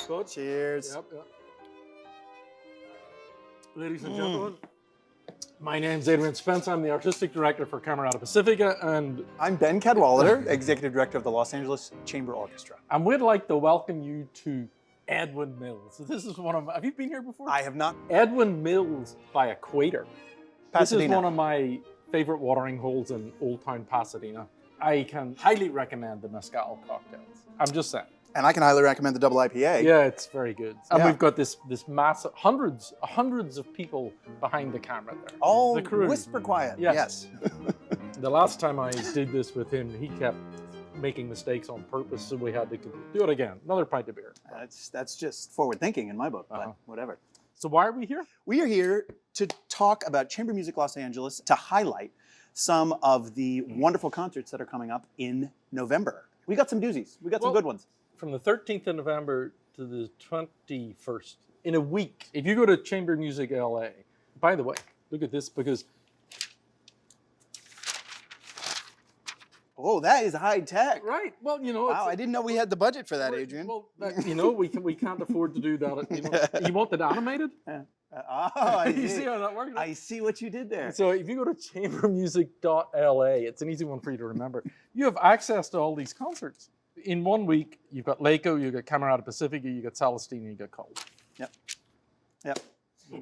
Good. Cheers. Yep. Ladies and gentlemen, my name's Adrian Spence. I'm the artistic director for Camerata Pacifica, and I'm Ben Cadwallader, executive director of the Los Angeles Chamber Orchestra. we'd like to welcome you to Edwin Mills. So this is one of, have you been here before? I have not. Edwin Mills by Equator. Pasadena. This is one of my favorite watering holes in Old Town Pasadena. I can highly recommend the mezcal cocktails. I'm just saying. And I can highly recommend the double IPA. Yeah, it's very good. And Yeah. we've got this massive, hundreds of people behind the camera there. All the crew. whisper quiet. Yes. The last time I did this with him, he kept making mistakes on purpose, so we had to do it again. Another pint of beer. That's just forward thinking in my book, Uh-huh. but whatever. So why are we here? We are here to talk about Chamber Music Los Angeles, to highlight some of the wonderful concerts that are coming up in November. We got some doozies. We got some good ones. From the 13th of November to the 21st, in a week, if you go to Chamber Music LA, by the way, look at this, because Oh, that is high tech. right, well, you know, Wow, I didn't know we had the budget for that, well, Adrian. Well, you know, we can't afford to do that. You know, you want it animated? I You see. see how that works? I see what you did there. So if you go to chambermusic.la, it's an easy one for you to remember. You have access to all these concerts. In 1 week, you've got Laco, you've got Camerata Pacifica, you've got Celestine, you've got Colburn. Yep.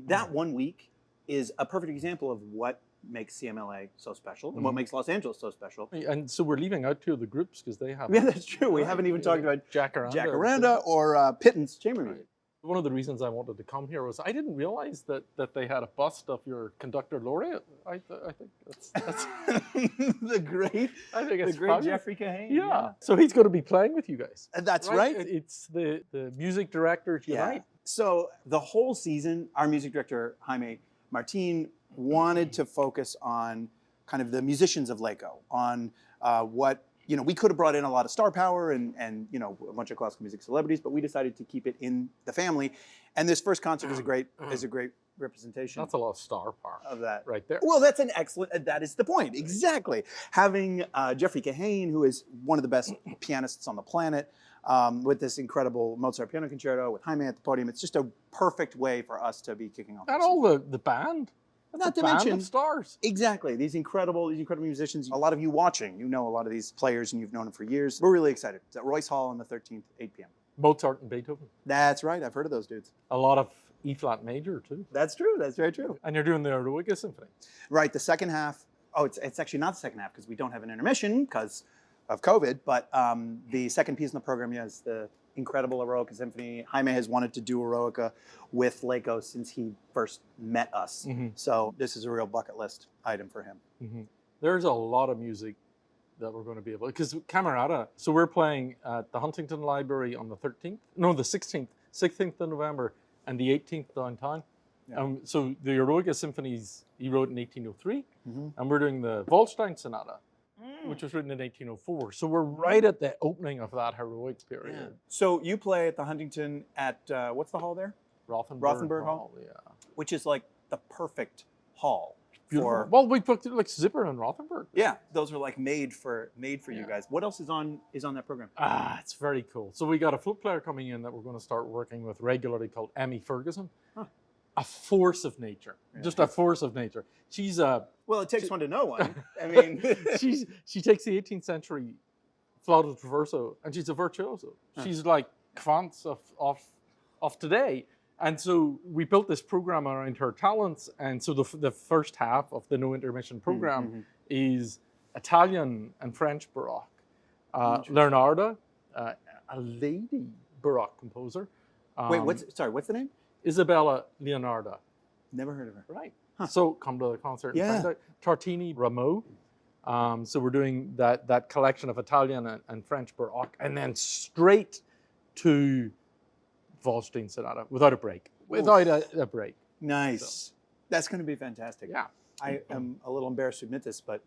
That 1 week is a perfect example of what makes CMLA so special and what makes Los Angeles so special. And so we're leaving out two of the groups because they have. Yeah, that's true. We haven't even talked about Jacaranda or Pitten's Chamber Music. One of the reasons I wanted to come here was I didn't realize that they had a bust of your conductor laureate. I think that's the great fabulous. Jeffrey Kahane. Yeah. So he's going to be playing with you guys. That's right. It's the music directors unite. So the whole season, our music director, Jaime Martin, wanted to focus on kind of the musicians of Laco, on what, you know, we could have brought in a lot of star power and you know, a bunch of classical music celebrities, but we decided to keep it in the family. And this first concert is a great representation. That's a lot of star power of that right there. Well, that's an excellent, that is the point, exactly. Having Jeffrey Kahane, who is one of the best pianists on the planet, with this incredible Mozart piano concerto, with Jaime at the podium, it's just a perfect way for us to be kicking off. And all the band. Not to band mention of stars. Exactly. These incredible musicians. A lot of you watching, you know a lot of these players and you've known them for years. We're really excited. It's at Royce Hall on the 13th, 8 p.m. Mozart and Beethoven. That's right. I've heard of those dudes. A lot of E-flat major too. That's true. That's very true. And you're doing the Eroica Symphony. Right. The second half. Oh, it's actually not the second half because we don't have an intermission because of COVID. But the second piece in the program is the incredible Eroica Symphony. Jaime has wanted to do Eroica with Laco since he first met us. So this is a real bucket list item for him. There's a lot of music that we're going to be able, because Camerata, so we're playing at the Huntington Library on the 16th of November and the 18th downtown. Yeah. So the Eroica Symphonies he wrote in 1803, and we're doing the Waldstein Sonata, which was written in 1804. So we're right at the opening of that heroic period. Yeah. So you play at the Huntington at, what's the hall there? Rothenberg Hall. Yeah. Which is like the perfect hall. Beautiful. Well, we booked it like Zipper and Rothenberg. Yeah, those are like made for you guys. What else is on that program? It's very cool. So we got a flute player coming in that we're going to start working with regularly called Emmy Ferguson. A force of nature, just a force of nature. She's well, it takes one to know one. I mean, she takes the 18th century flauto traverso and she's a virtuoso. She's like Quantz of today. And so we built this program around her talents. And so the first half of the no intermission program is Italian and French Baroque. Leonarda, a lady Baroque composer. Wait, what's the name? Isabella Leonarda. Never heard of her. Right. So come to the concert and find out. Tartini Rameau. So we're doing that collection of Italian and French Baroque, and then straight to Waldstein Sonata without a break. Without a break. Nice. So. That's going to be fantastic. Yeah. I am a little embarrassed to admit this, but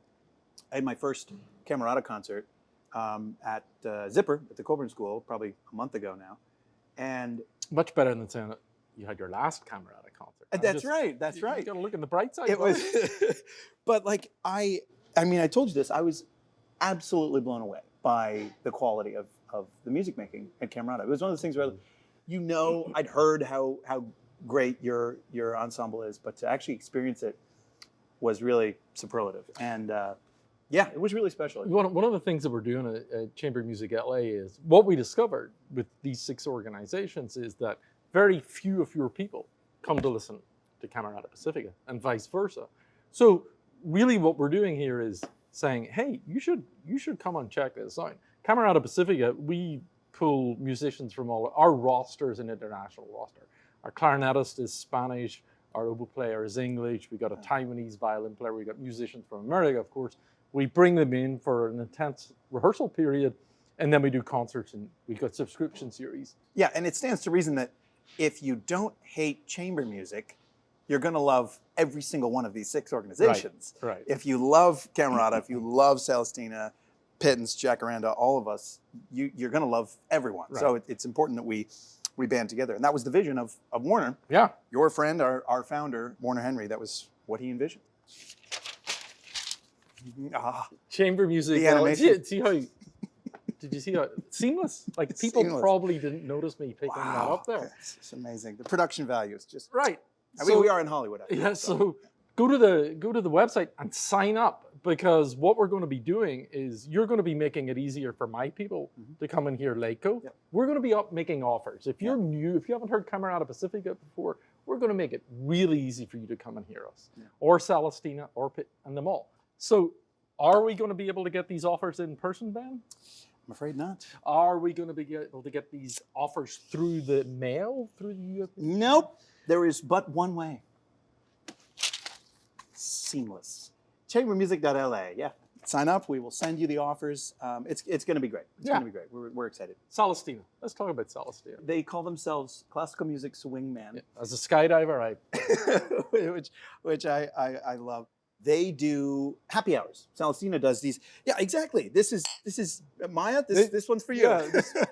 I had my first Camerata concert at Zipper at the Colburn School probably a month ago now. And much better than saying that you had your last Camerata concert. That's right. That's right. You got to look in the bright side. It was, but like I mean, I told you this. I was absolutely blown away by the quality of the music making at Camerata. It was one of those things where I'd heard how great your ensemble is, but to actually experience it was really superlative. And yeah, it was really special. One of the things that we're doing at Chamber Music LA is what we discovered with these 6 organizations is that very few of your people come to listen to Camerata Pacifica and vice versa. So really what we're doing here is saying, hey, you should come and check this out. Camerata Pacifica, we pull musicians from all, our roster is an international roster. Our clarinetist is Spanish, our oboe player is English, we got a Taiwanese violin player, we got musicians from America, of course. We bring them in for an intense rehearsal period, and then we do concerts, and we've got subscription series. Yeah, and it stands to reason that if you don't hate chamber music, you're going to love every single one of these 6 organizations. Right. If you love Camerata, if you love Celestina, Pittance, Jacaranda, all of us, you're going to love everyone. Right. So it's important that we band together. And that was the vision of Warner. Yeah. Your friend, our founder, Warner Henry, that was what he envisioned. Chamber music. The animation. See how? Did you see how seamless? Like people Seamless. Probably didn't notice me picking that up there. It's amazing. The production value is just Right. I mean, we are in Hollywood. I think, Yeah. So go to the website and sign up, because what we're going to be doing is you're going to be making it easier for my people to come and hear Laco. Yep. We're going to be making offers. If you're new, if you haven't heard Camerata Pacifica before, we're going to make it really easy for you to come and hear us, or Celestina, or Pitt, and them all. So are we going to be able to get these offers in person, Ben? I'm afraid not. Are we going to be able to get these offers through the mail, through the Nope. There is but one way. Seamless. Chambermusic.la. Yeah. Sign up. We will send you the offers. It's going to be great. It's going to be great. We're excited. Celestina. Let's talk about Celestina. They call themselves classical music swingman. Yeah. As a skydiver, which I love. They do happy hours. Celestina does these. Yeah, exactly. This is Maya. This one's for you. Yeah,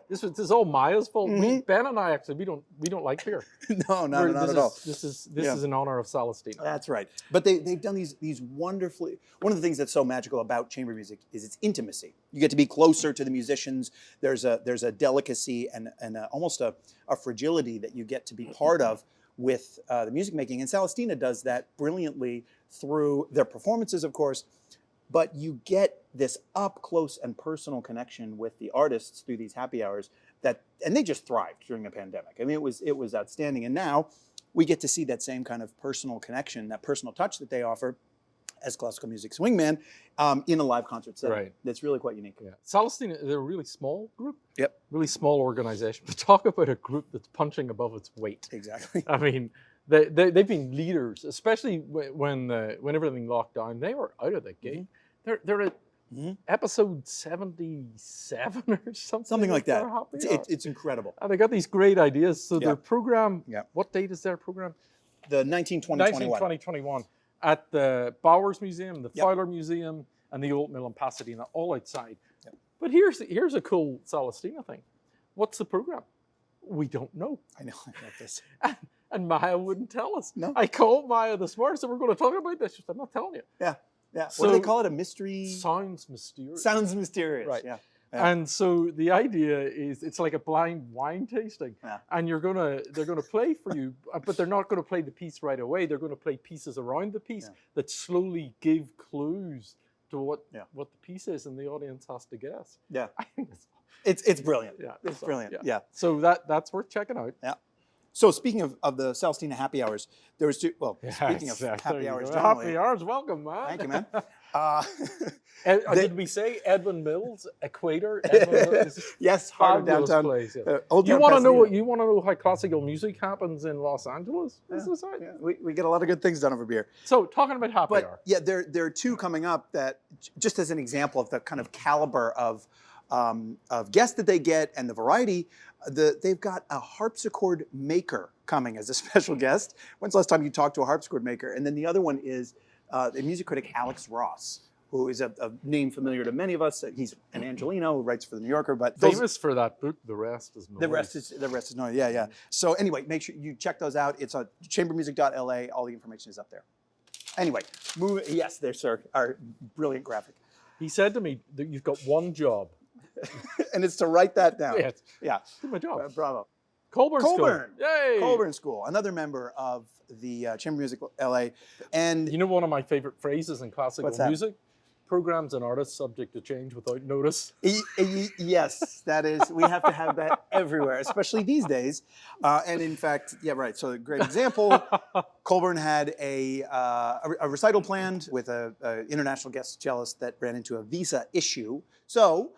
this is all Maya's fault. Ben and I actually we don't like beer. No, not at all. This is in honor of Celestina. That's right. But they've done these wonderfully. One of the things that's so magical about chamber music is its intimacy. You get to be closer to the musicians. There's a delicacy and almost a fragility that you get to be part of with the music making. And Celestina does that brilliantly through their performances, of course, but you get this up close and personal connection with the artists through these happy hours and they just thrived during the pandemic. I mean, it was outstanding. And now we get to see that same kind of personal connection, that personal touch that they offer as classical music swingman in a live concert setting. Right. That's really quite unique. Yeah. Celestina, they're a really small group. Yep. Really small organization. But talk about a group that's punching above its weight. Exactly. I mean, they've been leaders, especially when everything locked down. They were out of the gate. They're at episode 77 or something. Something like that. It's incredible. And they got these great ideas. So their program, what date is their program? The 1920-21. At the Bowers Museum, the Fowler Museum, and the Old Mill in Pasadena, all outside. Yep. But here's a cool Celestina thing. What's the program? We don't know. I know this. And Maya wouldn't tell us. No. I called Maya this morning, so we're going to talk about this. She said, I'm not telling you. Yeah. So, what do they call it? A mystery? Sounds mysterious. Sounds mysterious. Right. Yeah. And so the idea is it's like a blind wine tasting, and they're gonna play for you, but they're not gonna play the piece right away. They're gonna play pieces around the piece that slowly give clues to what the piece is, and the audience has to guess. Yeah, I think it's brilliant. Yeah, it's brilliant. Yeah. So that's worth checking out. Yeah. So speaking of the Celestina happy hours, there was two. Well, speaking of happy hours, generally, happy hours, welcome, man. Thank you, man. Did we say Edwin Mills, Equator? Edwin Mills, yes, heart of downtown. Place, Old Town you want to know Pasadena. You want to know how classical music happens in Los Angeles? This is right. We get a lot of good things done over beer. So talking about happy hour. Yeah, there are two coming up that just as an example of the kind of caliber of guests that they get and the variety. They've got a harpsichord maker coming as a special guest. When's the last time you talked to a harpsichord maker? And then the other one is the music critic Alex Ross, who is a name familiar to many of us. He's an Angelino who writes for the New Yorker, but famous for that book. The rest is noise. The rest is noise. Yeah. So anyway, make sure you check those out. It's on chambermusic.la. All the information is up there. Anyway, yes, there, sir. Our brilliant graphic. He said to me that you've got one job. And it's to write that down. Yes. Yeah. Do my job. Bravo. Colburn School. Colburn. Yay! Colburn School, another member of the Chamber of Music LA. And You know one of my favorite phrases in classical What's that? music? Programs and artists subject to change without notice. Yes, that is, we have to have that everywhere, especially these days. And in fact, yeah, right. So a great example, Colburn had a recital planned with an international guest cellist that ran into a visa issue. So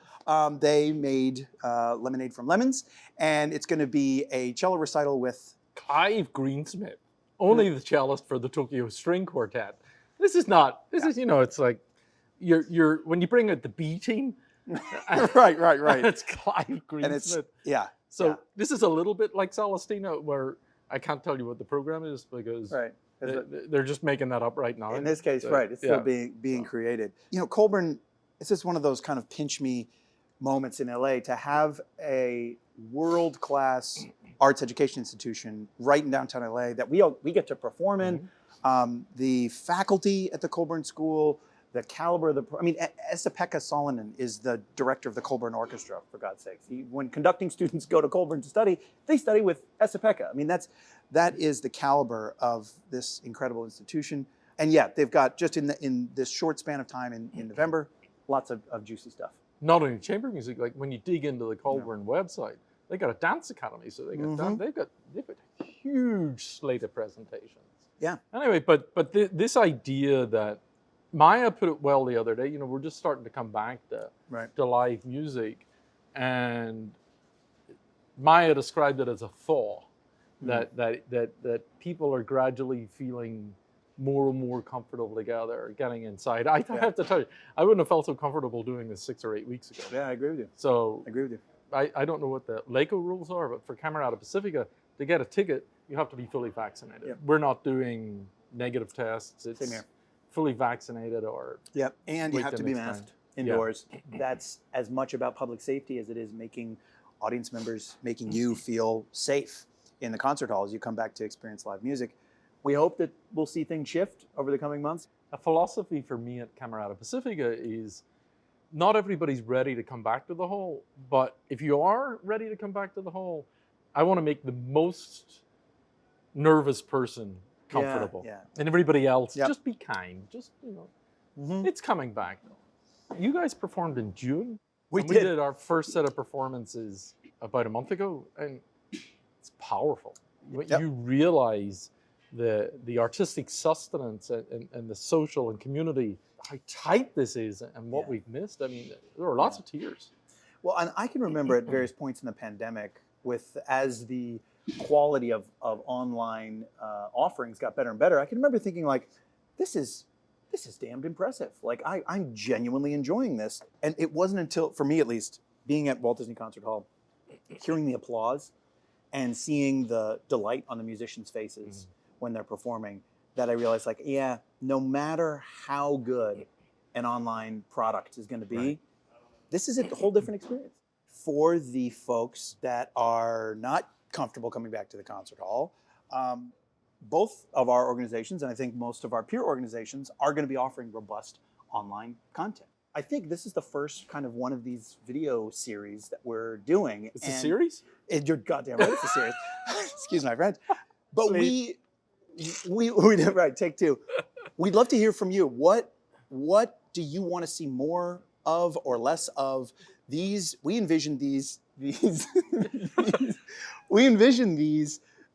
they made Lemonade from Lemons, and it's going to be a cello recital with Clive Greensmith, only the cellist for the Tokyo String Quartet. This is, it's like, you're when you bring out the B team, right. it's Clive Greensmith. And it's So this is a little bit like Celestina, where I can't tell you what the program is because they're just making that up right now. In this case, it's still being created. You know, Colburn, it's just one of those kind of pinch me moments in LA to have a world-class arts education institution right in downtown LA that we get to perform in. The faculty at the Colburn School, the caliber of Esa-Pekka Salonen is the director of the Colburn Orchestra, for God's sakes. When conducting students go to Colburn to study, they study with Esa-Pekka. I mean, that is the caliber of this incredible institution. And yeah, they've got, just in this short span of time in November, lots of juicy stuff. Not only chamber music, like when you dig into the Colburn website, they got a dance academy, so they got they've got a huge slate of presentations. Yeah. Anyway, but this idea that Maya put it well the other day, you know, we're just starting to come back to live music, and Maya described it as a thaw, that people are gradually feeling more and more comfortable together, getting inside. I have to tell you, I wouldn't have felt so comfortable doing this 6 or 8 weeks ago. Yeah, I agree with you. So I agree with you. I don't know what the LACO rules are, but for Camerata Pacifica, to get a ticket, you have to be fully vaccinated. Yep. We're not doing negative tests. It's Same here. fully vaccinated or... Yep, and you have to be masked indoors. Yeah. That's as much about public safety as it is making audience members, making you feel safe in the concert hall as you come back to experience live music. We hope that we'll see things shift over the coming months. A philosophy for me at Camerata Pacifica is not everybody's ready to come back to the hall, but if you are ready to come back to the hall, I want to make the most nervous person comfortable. Yeah. And everybody else, just be kind. Just, it's coming back. You guys performed in June. We did our first set of performances about a month ago, and it's powerful. You realize the artistic sustenance and the social and community, how tight this is and what we've missed. I mean, there were lots of tears. Well, and I can remember at various points in the pandemic, as the quality of online offerings got better and better, I can remember thinking like, this is damned impressive. Like I'm genuinely enjoying this. And it wasn't until, for me at least, being at Walt Disney Concert Hall, hearing the applause and seeing the delight on the musicians' faces when they're performing, that I realized like, yeah, no matter how good an online product is going to be, this is a whole different experience. For the folks that are not comfortable coming back to the concert hall, both of our organizations, and I think most of our peer organizations, are going to be offering robust online content. I think this is the first kind of one of these video series that we're doing. It's a series? You're goddamn right, it's a series. Excuse my French. But we did, right, take two. We'd love to hear from you. What do you want to see more of or less of? We envision these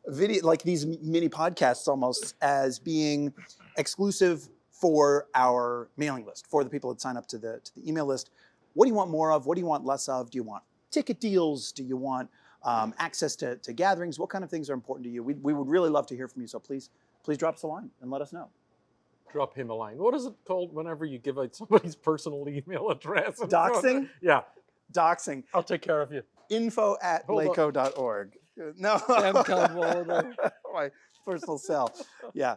video, like these mini podcasts almost, as being exclusive for our mailing list, for the people that sign up to the email list. What do you want more of? What do you want less of? Do you want ticket deals? Do you want access to gatherings? What kind of things are important to you? We would really love to hear from you. So please drop us a line and let us know. Drop him a line. What is it called whenever you give out somebody's personal email address? Doxing? Yeah. Doxing. I'll take care of you. info@laco.org. No. Cadwallader. My personal cell. Yeah.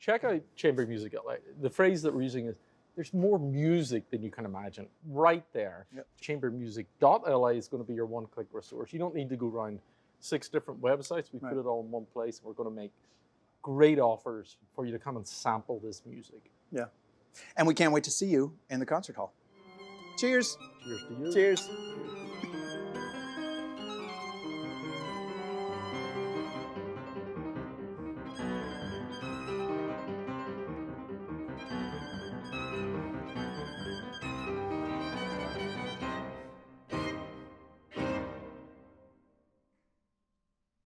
Check out Chamber Music LA. The phrase that we're using is, there's more music than you can imagine right there. Yep. Chambermusic.la is going to be your one-click resource. You don't need to go around 6 different websites. We put it all in one place. We're going to make great offers for you to come and sample this music. Yeah. And we can't wait to see you in the concert hall. Cheers. Cheers to you. Cheers.